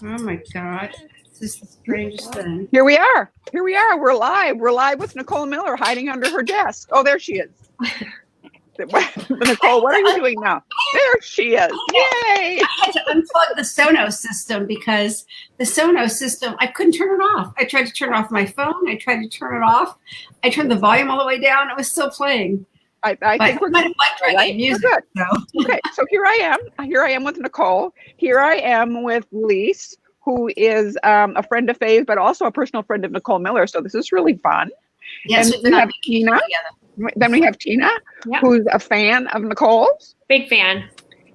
Oh my God. This is the strangest thing. Here we are. We're live. We're live with Nicole Miller hiding under her desk. Oh, there she is. Nicole, what are you doing now? There she is. Yay! I had to unplug the Sonos system because the Sonos system, I couldn't turn it off. I tried to turn off my phone. I tried to turn it off. I turned the volume all the way down. It was still playing. I think we're good. Right? Music, we're good. So. Okay, so here I am. Here I am with Nicole. Here I am with Lise, who is a friend of Faye's, but also a personal friend of Nicole Miller. So this is really fun. Yes, and we have Tina. Then we have Tina, who's a fan of Nicole's. Big fan.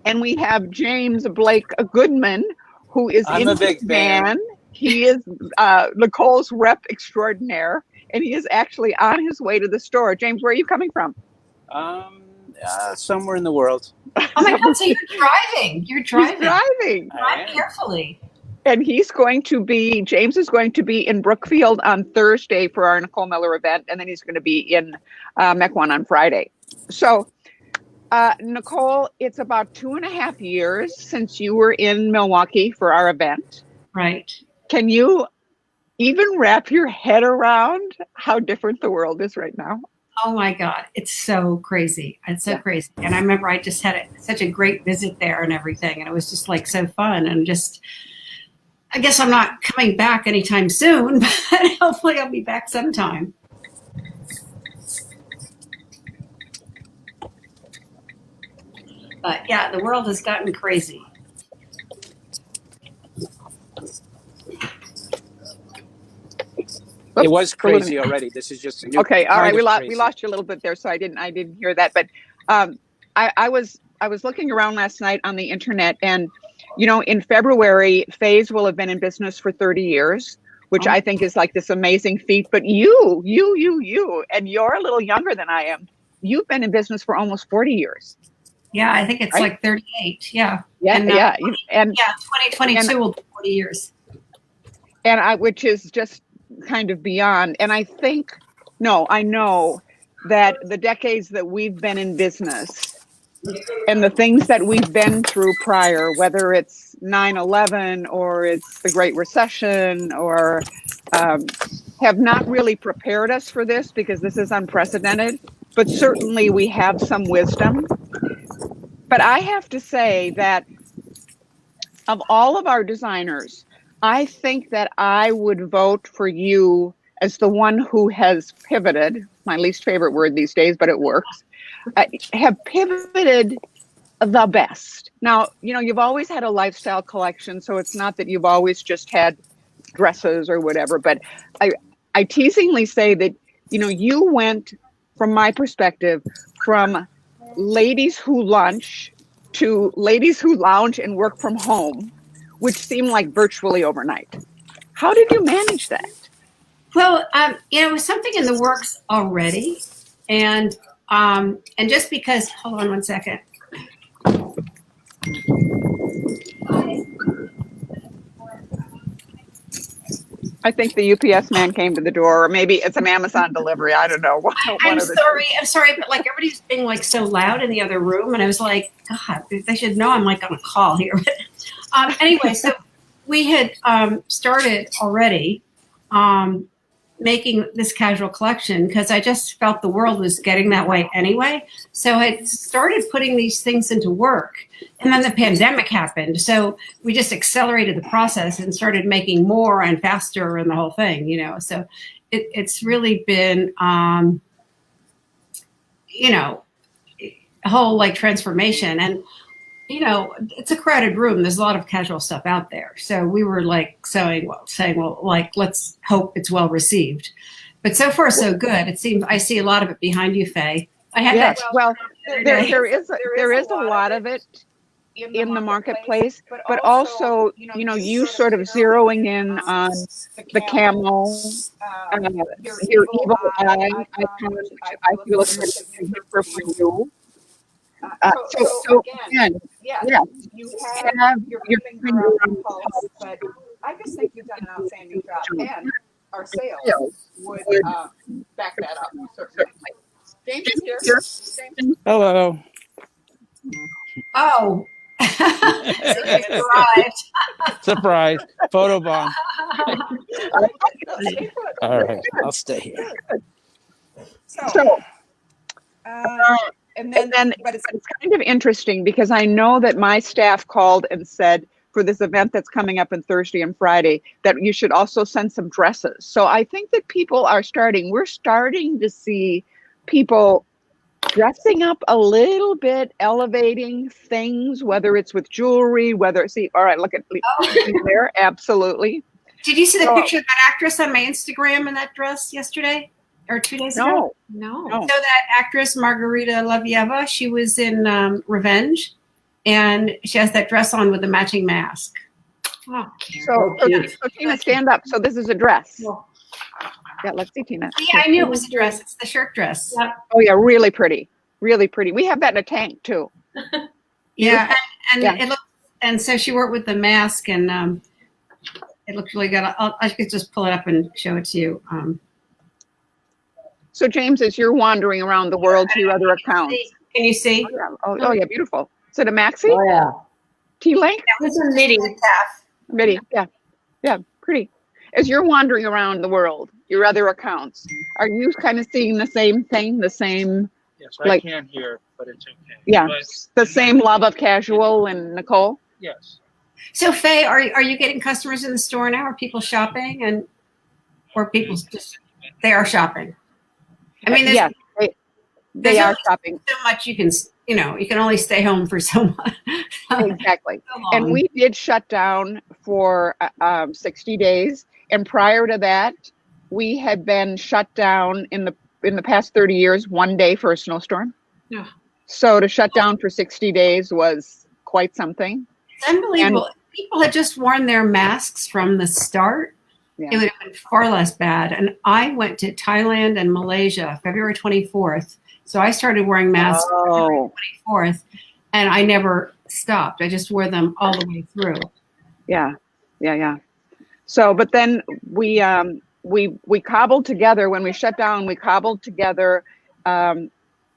And we have James Blake Goodman, who is a big fan. He is Nicole's rep extraordinaire, and he is actually on his way to the store. James, where are you coming from? Somewhere in the world. Oh my God! So you're driving. You're driving. He's driving. Drive carefully. And James is going to be in Brookfield on Thursday for our Nicole Miller event. And then he's going to be in Mequon on Friday. So, Nicole, it's about 2.5 years since you were in Milwaukee for our event. Right. Can you even wrap your head around how different the world is right now? Oh my God. It's so crazy. It's so crazy. And I remember I just had such a great visit there and everything. And it was just like so fun and just... I guess I'm not coming back anytime soon, but hopefully I'll be back sometime. But yeah, the world has gotten crazy. It was crazy already. This is just a new okay. All right, we crazy. lost you a little bit there, so I didn't hear that. But I was looking around last night on the internet, and you know, in February, Faye's will have been in business for 30 years, which I think is like this amazing feat. But you, and you're a little younger than I am. You've been in business for almost 40 years. Yeah, I think it's like 38. Yeah. And 2022 will be 40 years. And which is just kind of beyond. And I know that the decades that we've been in business and the things that we've been through prior, whether it's 9/11 or it's the Great Recession or have not really prepared us for this because this is unprecedented, but certainly we have some wisdom. But I have to say that of all of our designers, I think that I would vote for you as the one who has pivoted, my least favorite word these days, but it works, have pivoted the best. Now, you know, you've always had a lifestyle collection, so it's not that you've always just had dresses or whatever, but I teasingly say that, you know, you went, from my perspective, from ladies who lunch to ladies who lounge and work from home, which seemed like virtually overnight. How did you manage that? Well, it was something in the works already. And just because, hold on one second. I think the UPS man came to the door, or maybe it's an Amazon delivery. I don't know. I'm sorry, but like everybody's being like so loud in the other room, and I was like, God, they should know I'm like on a call here. But anyway, so we had started already making this casual collection because I just felt the world was getting that way anyway. So I started putting these things into work, and then the pandemic happened. So we just accelerated the process and started making more and faster and the whole thing, you know. So it's really been, you know, a whole like transformation. And, you know, it's a crowded room. There's a lot of casual stuff out there. So we were like saying, like, let's hope it's well received. But so far, so good. It seems I see a lot of it behind you, Faye. I had that. Well, there is a lot of it in the marketplace, but also, you know, you sort of zeroing in on the camel, your evil eye. I feel it's for you. So again, you have your finger on the pulse, but I just think you've done an outstanding job, and our sales would back that up, certainly. James is here. Hello. Oh. Arrived. Surprise. Photobomb. All right. I'll stay here. So, and then, but it's kind of interesting because I know that my staff called and said for this event that's coming up on Thursday and Friday that you should also send some dresses. So I think that we're starting to see people dressing up a little bit, elevating things, whether it's with jewelry, all right, look at there, absolutely. Did you see the picture of that actress on my Instagram in that dress yesterday or 2 days ago? No. So that actress, Margarita Lavieva, she was in Revenge, and she has that dress on with the matching mask. Oh, so Tina, stand up. So this is a dress. Yeah, let's see, Tina. Yeah, I knew it was a dress. It's the shirt dress. Yep. Oh yeah, really pretty, really pretty. We have that in a tank too. Yeah, and it looks. And so she wore it with the mask, and it looked really good. I could just pull it up and show it to you. So James, as you're wandering around the world to your other accounts, can you see? Oh yeah, beautiful. Is it a maxi? Oh yeah. T-length? That was a midi. Midi, yeah, pretty. As you're wandering around the world, your other accounts, are you kind of seeing the same thing, Yes, I can hear, but it's okay. Yeah, But, the same love of casual and Nicole? yes. So Faye, are you getting customers in the store now? Are people shopping or people just they are shopping? I mean, yeah, they are only shopping. so much you can only stay home for so much. Exactly. So long. And we did shut down for 60 days. And prior to that, we had been shut down in the past 30 years, 1 day for a snowstorm. Yeah. So to shut down for 60 days was quite something. It's unbelievable. If people had just worn their masks from the start, Yeah. it would have been far less bad. And I went to Thailand and Malaysia February 24th. So I started wearing masks February 24th, and I never stopped. I just wore them all the way through. Yeah. So, but then we cobbled together when we shut down. We cobbled together an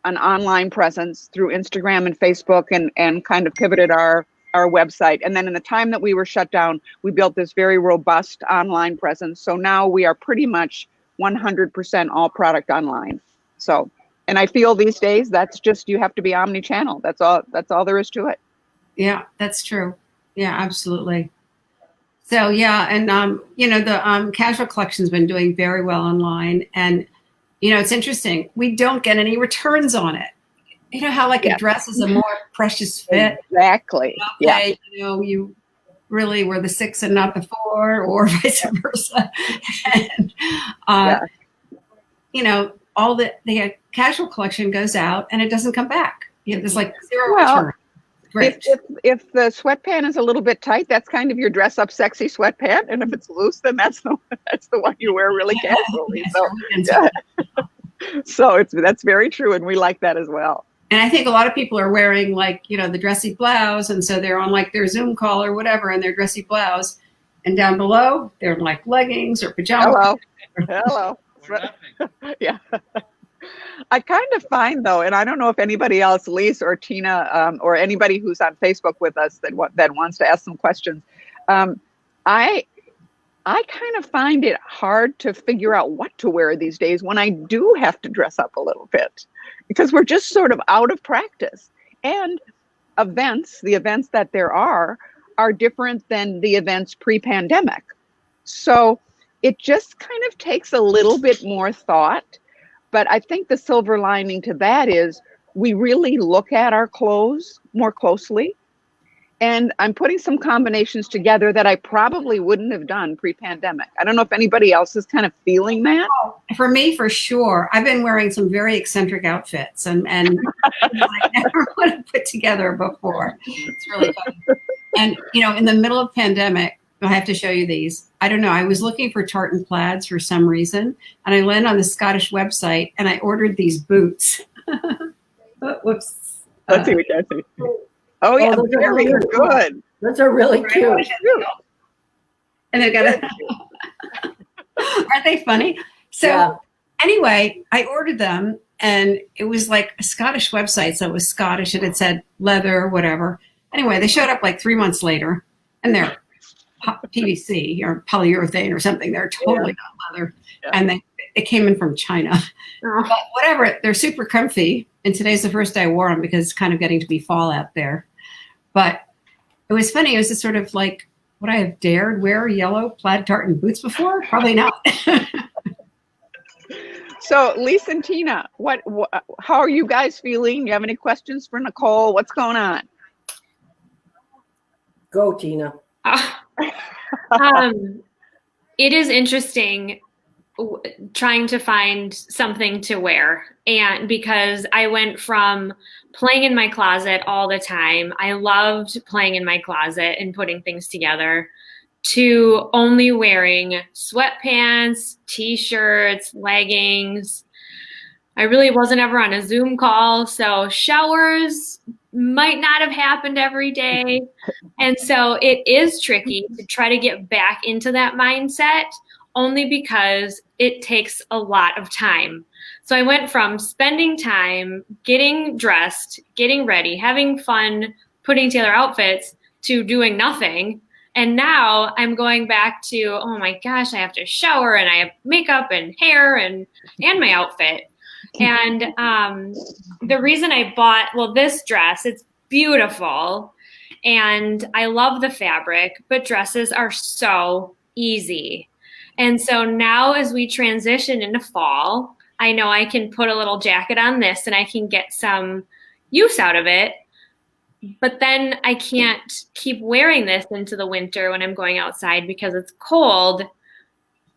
online presence through Instagram and Facebook, and kind of pivoted our website. And then in the time that we were shut down, we built this very robust online presence. So now we are pretty much 100% all product online. So, and I feel these days that's just, you have to be omni-channel. That's all there is to it. Yeah, that's true. Yeah, absolutely. So yeah, and the casual collection's been doing very well online, and it's interesting. We don't get any returns on it. You know how a dress is a more precious fit. Exactly. Okay, you really were the 6 and not the 4, or vice versa. And all the casual collection goes out and it doesn't come back. There's zero return. Great. If the sweatpant is a little bit tight, that's kind of your dress up sexy sweatpant, and if it's loose, then that's the one you wear really casually. So that's very true, and we like that as well. And I think a lot of people are wearing the dressy blouse, and so they're on their Zoom call or whatever in their dressy blouse, and down below they're leggings or pajamas. Hello. Yeah. I kind of find though, and I don't know if anybody else, Lise or Tina, or anybody who's on Facebook with us that wants to ask some questions, I kind of find it hard to figure out what to wear these days when I do have to dress up a little bit, because we're just sort of out of practice. And the events that there are different than the events pre-pandemic. So it just kind of takes a little bit more thought. But I think the silver lining to that is we really look at our clothes more closely. And I'm putting some combinations together that I probably wouldn't have done pre-pandemic. I don't know if anybody else is kind of feeling that. For me, for sure. I've been wearing some very eccentric outfits and I never would have put together before. It's really funny. And, in the middle of pandemic, I have to show you these. I don't know. I was looking for tartan plaids for some reason, and I landed on the Scottish website, and I ordered these boots. Whoops. Let's see what I see. Oh yeah, very good. Those are really cute. And they've got aren't they funny? So anyway, I ordered them, and it was a Scottish website, so it was Scottish, and it said leather, whatever. Anyway, they showed up like 3 months later, and they're PVC or polyurethane or something. They're totally not leather, and it came in from China. But whatever, they're super comfy. And today's the first day I wore them because it's kind of getting to be fall out there. But it was funny. It was just sort of like, would I have dared wear yellow plaid tartan boots before? Probably not. So, Lisa and Tina, how are you guys feeling? You have any questions for Nicole? What's going on? Go, Tina. It is interesting trying to find something to wear, and because I went from playing in my closet all the time, I loved playing in my closet and putting things together, to only wearing sweatpants, t-shirts, leggings. I really wasn't ever on a Zoom call, so showers might not have happened every day. And so it is tricky to try to get back into that mindset, only because it takes a lot of time. So I went from spending time getting dressed, getting ready, having fun, putting together outfits, to doing nothing. And now I'm going back to, oh my gosh, I have to shower and I have makeup and hair and my outfit. And the reason I bought, this dress, it's beautiful and I love the fabric, but dresses are so easy. And so now as we transition into fall, I know I can put a little jacket on this and I can get some use out of it. But then I can't keep wearing this into the winter when I'm going outside because it's cold.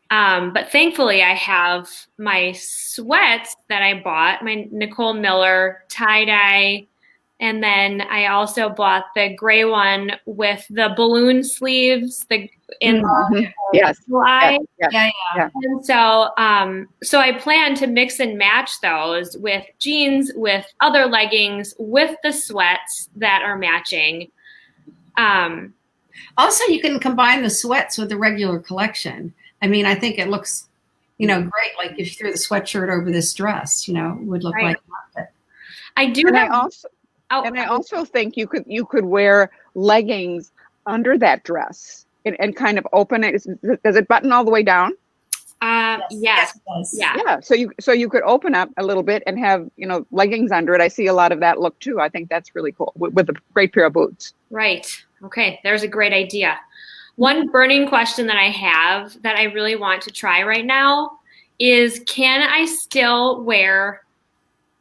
But thankfully I have my sweats that I bought, my Nicole Miller tie-dye. And then I also bought the gray one with the balloon sleeves, Yes. July. Yeah. And so, so I plan to mix and match those with jeans, with other leggings, with the sweats that are matching. Also, you can combine the sweats with the regular collection. I mean, I think it looks, great. Like if you threw the sweatshirt over this dress, it would look like an outfit. I do. And I also think you could wear leggings under that dress and kind of open it. Does it button all the way down? Yes. Yeah. So you could open up a little bit and have, leggings under it. I see a lot of that look too. I think that's really cool with a great pair of boots. Right. Okay. There's a great idea. One burning question that I have that I really want to try right now is, can I still wear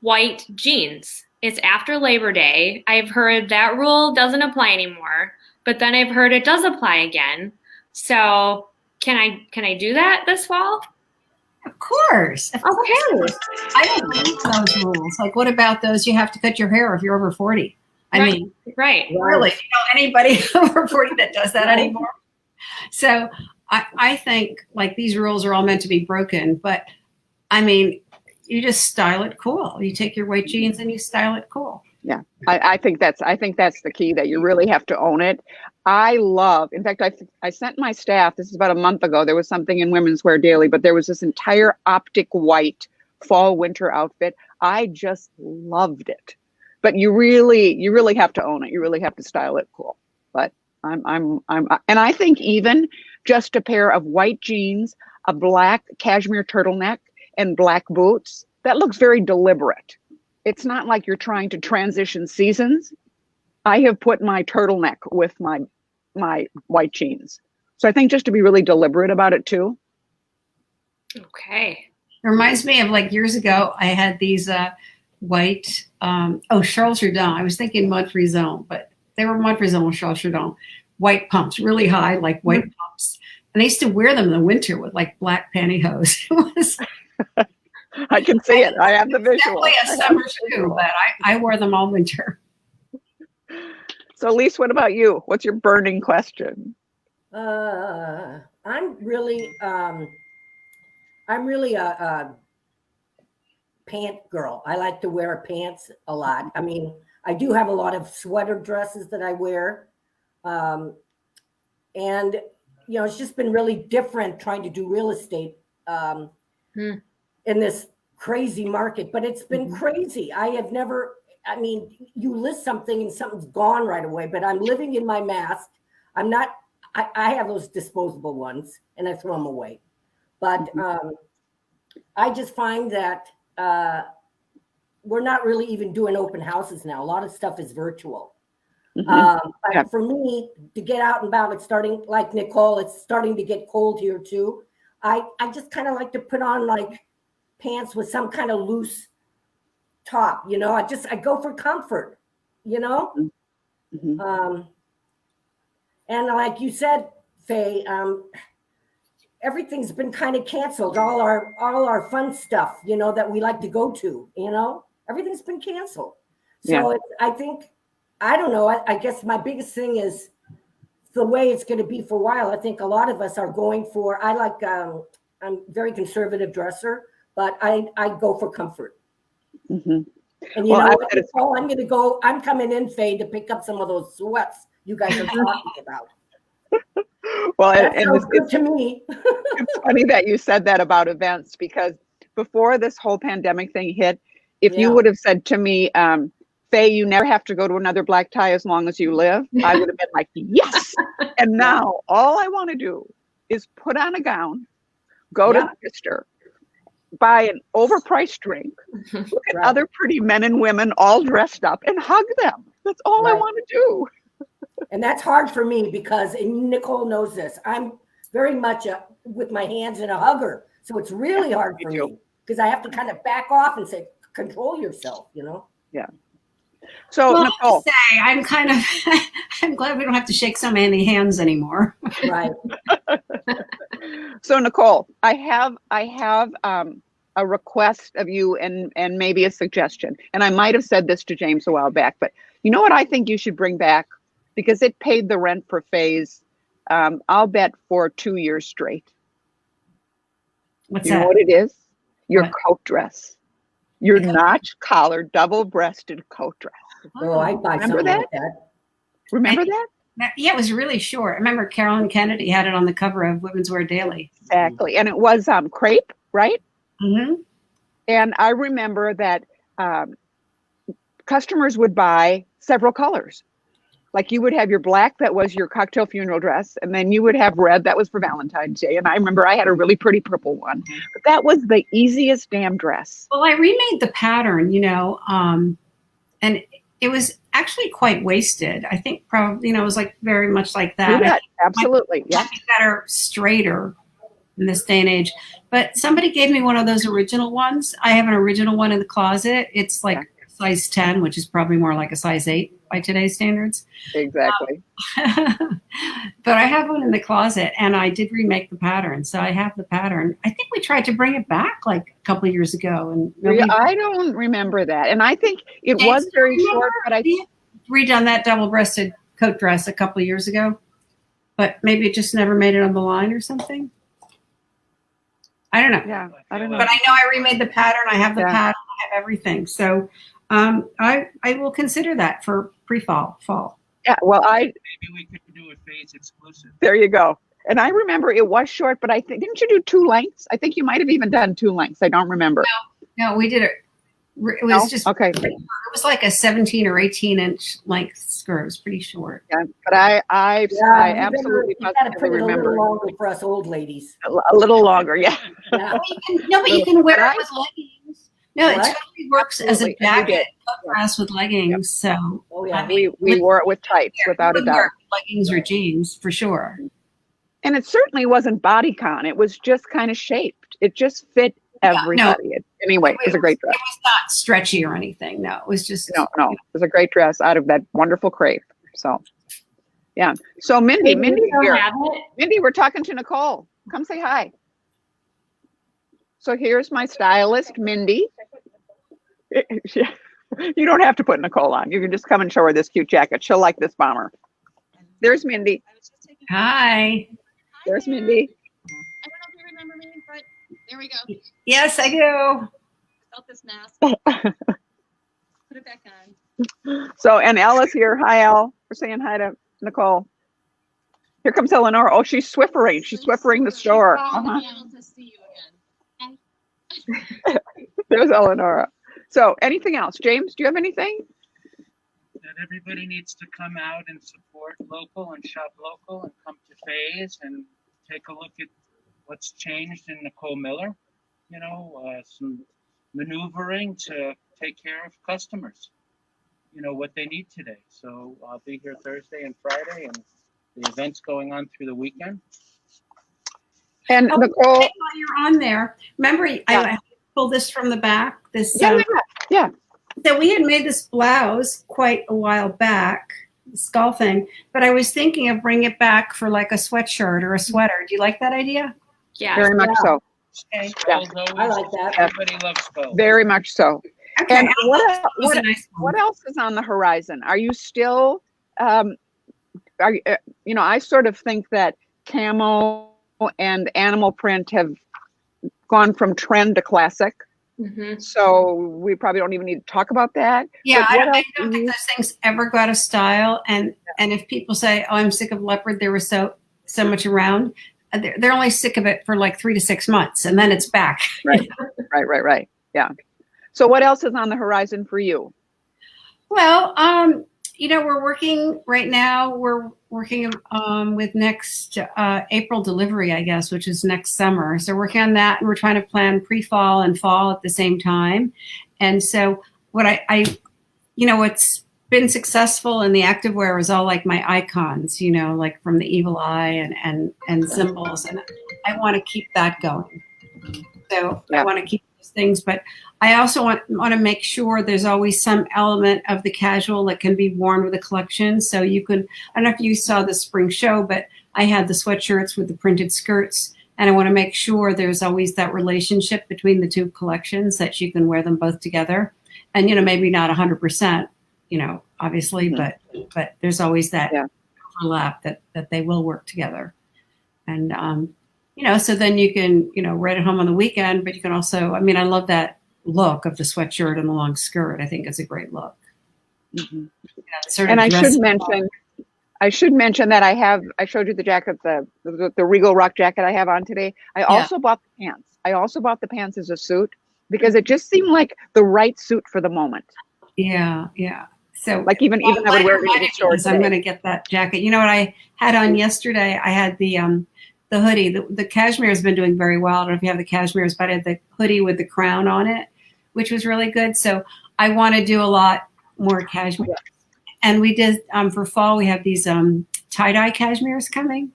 white jeans? It's after Labor Day. I've heard that rule doesn't apply anymore, but then I've heard it does apply again. So can I do that this fall? Of course. Okay. I don't know those rules. Like, what about those? You have to cut your hair if you're over 40. I mean, right. Really, anybody over 40 that does that anymore? So I think like these rules are all meant to be broken, but I mean, you just style it cool. You take your white jeans and you style it cool. Yeah, I think that's the key, that you really have to own it. In fact, I sent my staff, this is about a month ago, there was something in Women's Wear Daily, but there was this entire optic white fall winter outfit. I just loved it. But you really have to own it. You really have to style it cool. But and I think even just a pair of white jeans, a black cashmere turtleneck, and black boots, that looks very deliberate. It's not like you're trying to transition seasons. I have put my turtleneck with my white jeans. So I think just to be really deliberate about it too. Okay. It reminds me of like years ago, I had these white, Charles Jourdan. I was thinking Montfrizon, but they were Montfrizon, Charles Jourdan, white pumps, really high, like white pumps. And I used to wear them in the winter with like black pantyhose. It was... I can see it. I have the visual. Definitely a summer shoe, but I wore them all winter. So, Lise, what about you? What's your burning question? I'm really a pant girl. I like to wear pants a lot. I mean, I do have a lot of sweater dresses that I wear. And, it's just been really different trying to do real estate in this crazy market, but it's been crazy. I have never, I mean, you list something and something's gone right away, but I'm living in my mask. I'm not, I have those disposable ones and I throw them away. But I just find that we're not really even doing open houses now. A lot of stuff is virtual. But for me to get out and about, it's starting, like Nicole, it's starting to get cold here too. I just kind of like to put on like pants with some kind of loose top, you know. I go for comfort, you know. And like you said, Faye, everything's been kind of canceled. All our fun stuff, you know, that we like to go to, you know, everything's been canceled. So I think, I don't know. I guess my biggest thing is the way it's going to be for a while. I think a lot of us are going for, I'm very conservative dresser, but I go for comfort. And you know what, I'm coming in, Faye, to pick up some of those sweats you guys are talking about. Well, that and sounds good to me. It's funny that you said that about events, because before this whole pandemic thing hit, if you would have said to me, Faye, you never have to go to another black tie as long as you live, I would have been like, yes. And now all I want to do is put on a gown, go to the Pfister, buy an overpriced drink, look at other pretty men and women all dressed up and hug them. That's all I want to do. And that's hard for me because, and Nicole knows this, I'm very much with my hands in a hugger. So it's really hard for me because I have to kind of back off and say, control yourself, you know? Yeah. So well, Nicole, say, I'm kind of, I'm glad we don't have to shake so many hands anymore. Right. So Nicole, I have a request of you and maybe a suggestion. And I might have said this to James a while back, but you know what I think you should bring back? Because it paid the rent for Faye's, I'll bet, for 2 years straight. What's you that? know what it is? Your What? coat dress. Your notch collar, double-breasted coat dress. Oh, I buy Remember something that? like that. Remember that? Yeah, it was really short. I remember Carolyn Kennedy had it on the cover of Women's Wear Daily. Exactly. And it was crepe, right? Mm-hmm. And I remember that customers would buy several colors. Like you would have your black, that was your cocktail funeral dress. And then you would have red, that was for Valentine's Day. And I remember I had a really pretty purple one. But that was the easiest damn dress. Well, I remade the pattern, you know, and it was actually quite wasted. I think probably, you know, it was like very much like that. Yeah, absolutely. Yeah. Might be better, straighter in this day and age. But somebody gave me one of those original ones. I have an original one in the closet. It's like size 10, which is probably more like a size 8 by today's standards. Exactly. But I have one in the closet and I did remake the pattern. So I have the pattern. I think we tried to bring it back like a couple of years ago. And I don't remember that. And I think it was very short, but I redone that double-breasted coat dress a couple of years ago. But maybe it just never made it on the line or something. I don't know. Yeah, I don't know. But I know I remade the pattern. I have the pattern. I have everything. So I will consider that for pre-fall, fall. Yeah, well, maybe we could do a Faye's exclusive. There you go. And I remember it was short, but I think, didn't you do 2 lengths? I think you might have even done 2 lengths. I don't remember. No, we did it. It was just okay. It was like a 17 or 18 inch length skirt. It was pretty short. Yeah, but I absolutely positively remember. A little longer for us old ladies. A little longer, yeah. But you can wear it with leggings. No, it totally works as a jacket, coat dress with leggings. So I mean, we wore it with tights, without a doubt. Leggings or jeans for sure. And it certainly wasn't bodycon. It was just kind of shaped. It just fit everybody. Anyway, it was a great dress. It was not stretchy or anything. No, it was just no. It was a great dress out of that wonderful crepe. So, yeah. So Mindy's here. Mindy, we're talking to Nicole. Come say hi. So here's my stylist, Mindy. You don't have to put Nicole on. You can just come and show her this cute jacket. She'll like this bomber. There's Mindy. Hi. There's Mindy. I don't know if you remember me, but there we go. Yes, I do. I felt this mask. Put it back on. So, and Ella's here. Hi, Elle. We're saying hi to Nicole. Here comes Eleanor. Oh, she's Swiffering. She's Swiffering the store. Be able to see you again. There's Eleonora. So anything else? James, do you have anything? that everybody needs to come out and support local and shop local and come to Faye's and take a look at what's changed in Nicole Miller. Some maneuvering to take care of customers, what they need today. So I'll be here Thursday and Friday, and the event's going on through the weekend. And Nicole, while you're on there, remember I pulled this from the back. Yeah. So we had made this blouse quite a while back, skull thing, but I was thinking of bringing it back for like a sweatshirt or a sweater. Do you like that idea? Yeah. Very much so. Okay. Yeah. I like that. Everybody loves Skull. Very much so. Okay. And That was a nice one. what else is on the horizon? Are you still, I sort of think that camo and animal print have gone from trend to classic. Mhm. So we probably don't even need to talk about that. Yeah, But what I else don't do think you- those things ever go out of style. And if people say, "Oh, I'm sick of leopard," there was so much around. They're only sick of it for like 3 to 6 months, and then it's back. Right. Yeah. So what else is on the horizon for you? Well, we're working right now. We're working with next April delivery, I guess, which is next summer. So working on that, and we're trying to plan pre-fall and fall at the same time. And so what what's been successful in the activewear is all like my icons, like from the evil eye and symbols, and I want to keep that going. So I want to keep those things, but I also want to make sure there's always some element of the casual that can be worn with a collection. So you can, I don't know if you saw the spring show, but I had the sweatshirts with the printed skirts, and I want to make sure there's always that relationship between the two collections, that you can wear them both together. And, maybe not 100%, obviously, but there's always that overlap that they will work together. And, so then you can, wear it at home on the weekend, but you can also, I love that look of the sweatshirt and the long skirt. I think it's a great look. Mm-hmm. Sort of And I dress- should mention that I showed you the jacket, the Regal Rock jacket I have on today. I also bought the pants. I also bought the pants as a suit because it just seemed like the right suit for the moment. Yeah. So like even I would wear it to the store today. I'm going to get that jacket. You know what I had on yesterday? I had the hoodie. The cashmere has been doing very well. I don't know if you have the cashmeres, but I had the hoodie with the crown on it, which was really good. So I want to do a lot more cashmere. Yeah. And we did for fall. We have these tie-dye cashmeres coming.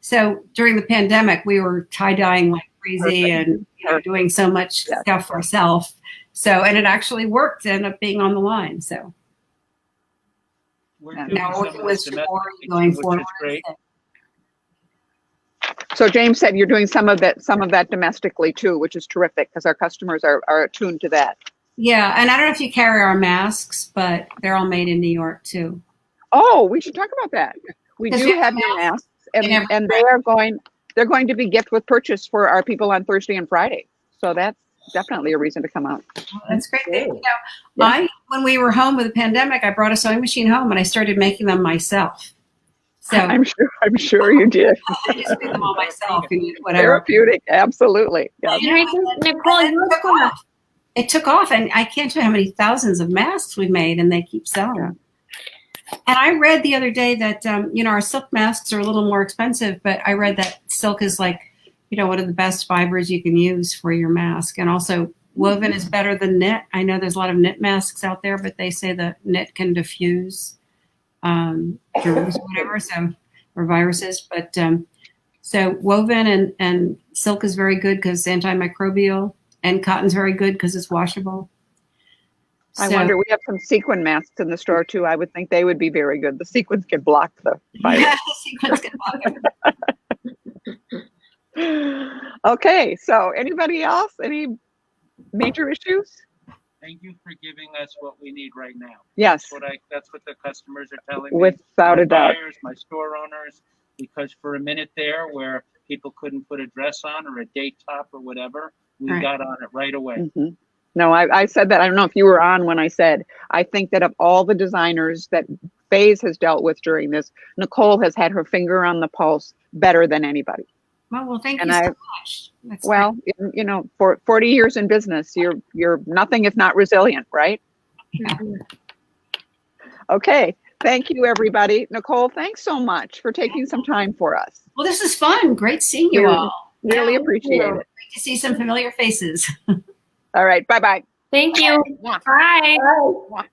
So during the pandemic, we were tie-dyeing like crazy and doing so much stuff ourselves. So, and it actually worked. It ended up being on the line. So now working with Shimori going forward. Great. So James said you're doing some of that domestically too, which is terrific because our customers are attuned to that. Yeah, and I don't know if you carry our masks, but they're all made in New York too. Oh, we should talk about that. We do have new masks, and they're going to be gift with purchase for our people on Thursday and Friday. So that's definitely a reason to come out. Oh, that's great. When we were home with the pandemic, I brought a sewing machine home and I started making them myself. So I'm sure you did. I just made them all myself and whatever. Therapeutic, absolutely. Yeah. Nicole, it took off, and I can't tell you how many thousands of masks we've made, and they keep selling. Yeah. And I read the other day that our silk masks are a little more expensive, but I read that silk is like one of the best fibers you can use for your mask, and also woven is better than knit. I know there's a lot of knit masks out there, but they say that knit can diffuse germs or whatever, or viruses. But so woven and silk is very good because it's antimicrobial, and cotton's very good because it's washable. I wonder, we have some sequin masks in the store too. I would think they would be very good. The sequins can block the virus. Yeah, sequins can block it. Okay, so anybody else? Any major issues? Thank you for giving us what we need right now. Yes. That's what the customers are telling me. Without a doubt. Buyers, my store owners, because for a minute there where people couldn't put a dress on or a date top or whatever, we got on it right away. Mm-hmm. No, I said that. I don't know if you were on when I said, I think that of all the designers that Faye's has dealt with during this, Nicole has had her finger on the pulse better than anybody. Well, thank you so much. That's great. For 40 years in business, you're nothing if not resilient, right? Yeah. Okay. Thank you, everybody. Nicole, thanks so much for taking some time for us. Well, this is fun. Great seeing you Really- all. Really Yeah, appreciate it. great to see some familiar faces. All right. Bye-bye. Thank you. Mwah. Bye. Bye. Mwah.